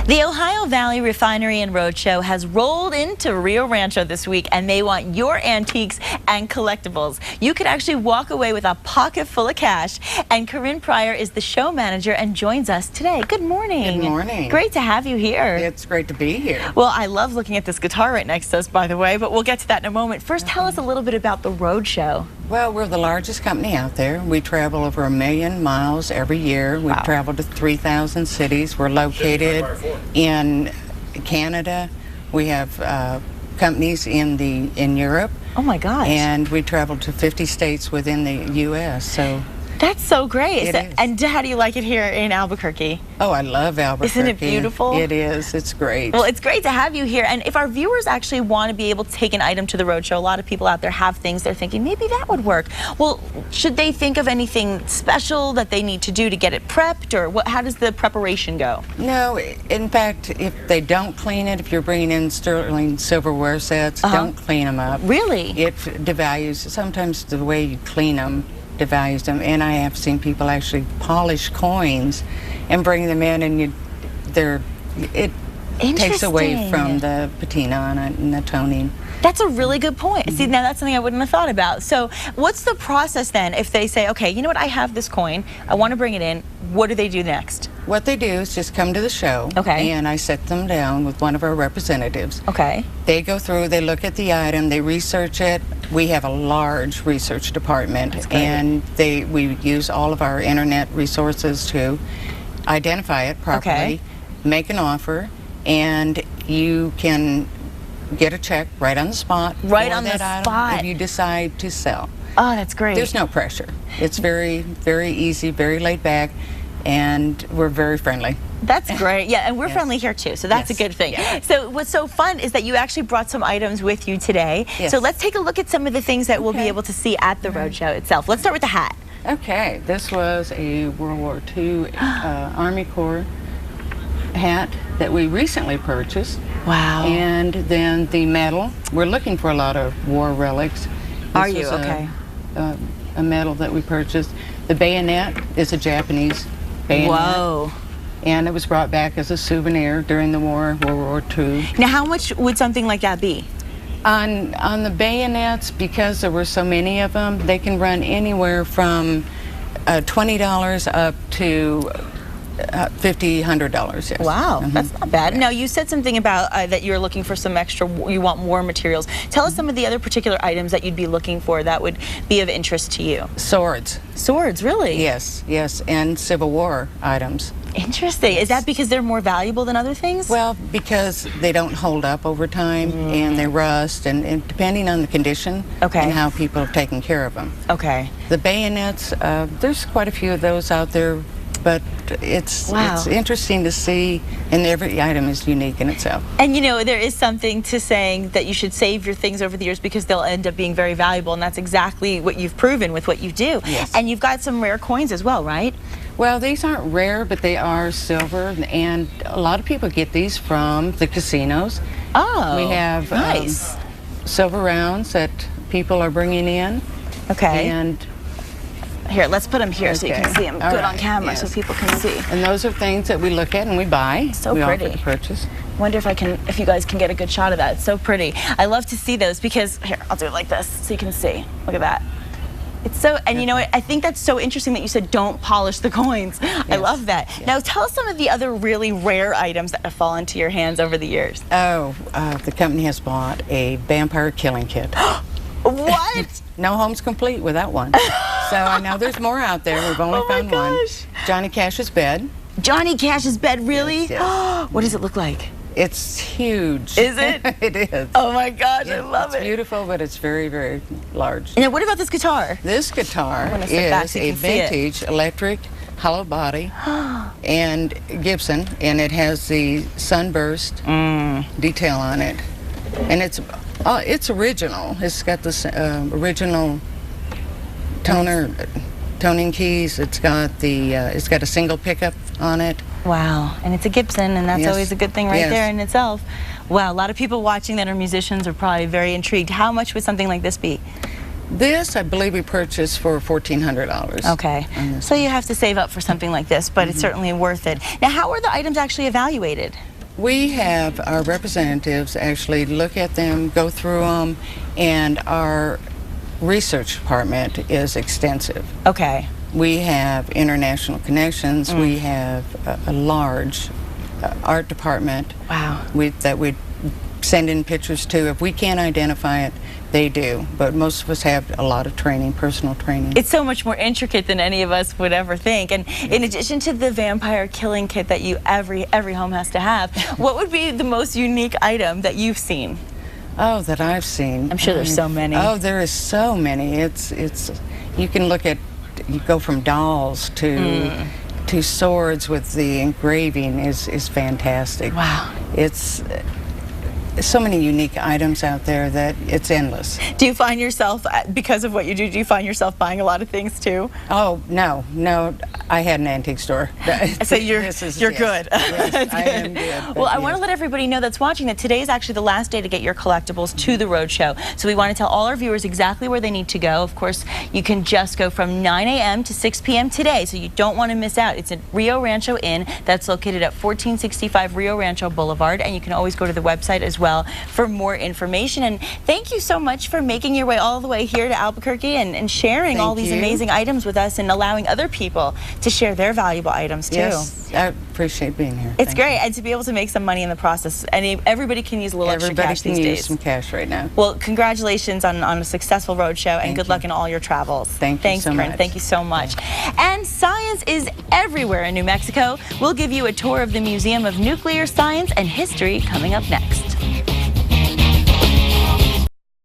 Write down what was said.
The Ohio Valley Refinery and Roadshow has rolled into Rio Rancho this week, and they want your antiques and collectibles. You could actually walk away with a pocket full of cash, and Keren Prior is the show manager and joins us today. Good morning. Good morning. Great to have you here. It's great to be here. Well, I love looking at this guitar right next to us, by the way, but we'll get to that in a moment. First, tell us a little bit about the Roadshow. Well, we're the largest company out there. We travel over 1 million miles every year. We travel to 3,000 cities. We're located in Canada. We have companies in Europe. Oh my gosh. And we travel to 50 states within the U.S. So that's so great. It is. And how do you like it here in Albuquerque? Oh, I love Albuquerque. Isn't it beautiful? It is. It's great. Well, it's great to have you here. And if our viewers actually want to be able to take an item to the Roadshow, a lot of people out there have things they're thinking, maybe that would work. Well, should they think of anything special that they need to do to get it prepped, or how does the preparation go? No, in fact, if they don't clean it, if you're bringing in sterling silverware sets, don't clean them up. Really? It devalues, sometimes the way you clean them devalues them, and I have seen people actually polish coins and bring them in, and it takes away from the patina on it and the toning. That's a really good point. See, now that's something I wouldn't have thought about. So what's the process then if they say, okay, you know what, I have this coin, I want to bring it in, what do they do next? What they do is just come to the show, and I set them down with one of our representatives. Okay. They go through, they look at the item, they research it. We have a large research department, and we use all of our internet resources to identify it properly, make an offer, and you can get a check right on the spot. Right on the spot. If you decide to sell. Oh, that's great. There's no pressure. It's very, very easy, very laid back, and we're very friendly. That's great. Yeah, and we're friendly here too, so that's a good thing. So what's so fun is that you actually brought some items with you today. So let's take a look at some of the things that we'll be able to see at the Roadshow itself. Let's start with the hat. Okay, this was a World War II Army Corps hat that we recently purchased. Wow. And then the medal. We're looking for a lot of war relics. Are you? Okay. A medal that we purchased. The bayonet is a Japanese bayonet. Whoa. And it was brought back as a souvenir during the war, World War II. Now, how much would something like that be? On the bayonets, because there were so many of them, they can run anywhere from $20 up to $50, $100, yes. Wow, that's not bad. Now, you said something about that you're looking for some extra, you want more materials. Tell us some of the other particular items that you'd be looking for that would be of interest to you. Swords. Swords, really? Yes, yes, and Civil War items. Interesting. Is that because they're more valuable than other things? Well, because they don't hold up over time, and they rust, and depending on the condition and how people have taken care of them. Okay. The bayonets, there's quite a few of those out there, but it's interesting to see, and every item is unique in itself. And you know, there is something to saying that you should save your things over the years because they'll end up being very valuable, and that's exactly what you've proven with what you do. Yes. And you've got some rare coins as well, right? Well, these aren't rare, but they are silver, and a lot of people get these from the casinos. Oh, we have nice. Silver rounds that people are bringing in. Okay. And here, let's put them here so you can see them good on camera so people can see. And those are things that we look at and we buy. So we pretty. Offer to purchase. Wonder if you guys can get a good shot of that. It's so pretty. I love to see those because, here, I'll do it like this so you can see. Look at that. It's so, and you know what, I think that's so interesting that you said don't polish the coins. I love that. Now tell us some of the other really rare items that have fallen to your hands over the years. Oh, the company has bought a vampire killing kit. What? No home's complete without one. So I know there's more out there. We've only found one. Johnny Cash's bed. Johnny Cash's bed, really? Yes, yes. What does it look like? It's huge. Is it? It is. Oh my gosh, I love it. It's beautiful, but it's very, very large. And then what about this guitar? This guitar is a vintage electric hollow body and Gibson, and it has the sunburst detail on it. And it's original. It's got this original toning keys. It's got a single pickup on it. Wow, and it's a Gibson, and that's always a good thing right there in itself. Wow, a lot of people watching that are musicians are probably very intrigued. How much would something like this be? This, I believe we purchased for $1,400. Okay, so you have to save up for something like this, but it's certainly worth it. Now, how are the items actually evaluated? We have our representatives actually look at them, go through them, and our research department is extensive. Okay. We have international connections. We have a large art department. Wow. That we send in pictures to. If we can't identify it, they do. But most of us have a lot of training, personal training. It's so much more intricate than any of us would ever think. And in addition to the vampire killing kit that every home has to have, what would be the most unique item that you've seen? Oh, that I've seen. I'm sure there's so many. Oh, there is so many. It's you can look at, you go from dolls to swords with the engraving is fantastic. Wow. It's so many unique items out there that it's endless. Do you find yourself, because of what you do you find yourself buying a lot of things too? Oh, no. I had an antique store. So you're good. Yes, I am good. Well, I want to let everybody know that's watching that today is actually the last day to get your collectibles to the Roadshow. So we want to tell all our viewers exactly where they need to go. Of course, you can just go from 9 a.m. to 6 p.m. today, so you don't want to miss out. It's at Rio Rancho Inn. That's located at 1465 Rio Rancho Boulevard, and you can always go to the website as well for more information. And thank you so much for making your way all the way here to Albuquerque and sharing all these amazing items with us and allowing other people to share their valuable items too. Yes, I appreciate being here. It's great, and to be able to make some money in the process. And everybody can use a little extra cash these days. Everybody can use some cash right now. Well, congratulations on a successful roadshow, and good luck in all your travels. Thanks so Keren. much. Thank you so much. And science is everywhere in New Mexico. We'll give you a tour of the Museum of Nuclear Science and History coming up next.